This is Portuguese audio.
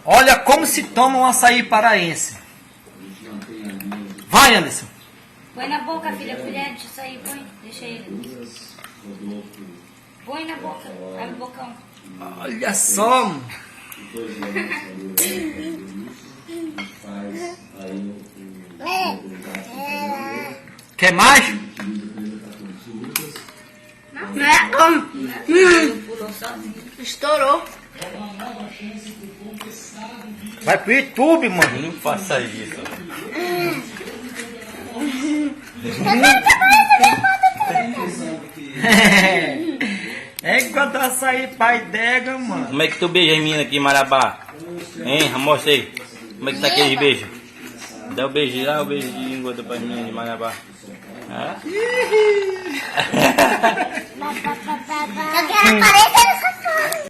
Olha como se toma um açaí paraense. Vai, Anderson. Põe na boca, filha, colher de açaí, põe. Deixa ele. Põe na boca, abre o bocão. Olha só. Quer mais? Pulou sozinho. Estourou. Vai pro YouTube, mano. Não faça isso. É enquanto açaí pai d'égua, mano. Como é que tu beija as meninas aqui em Marabá? Hein? Mostra aí. Como é que tá aquele beijo? Dá o beijo lá, o beijo de língua para as meninas de Marabá. Ah? Eu quero aparecer nessa cara.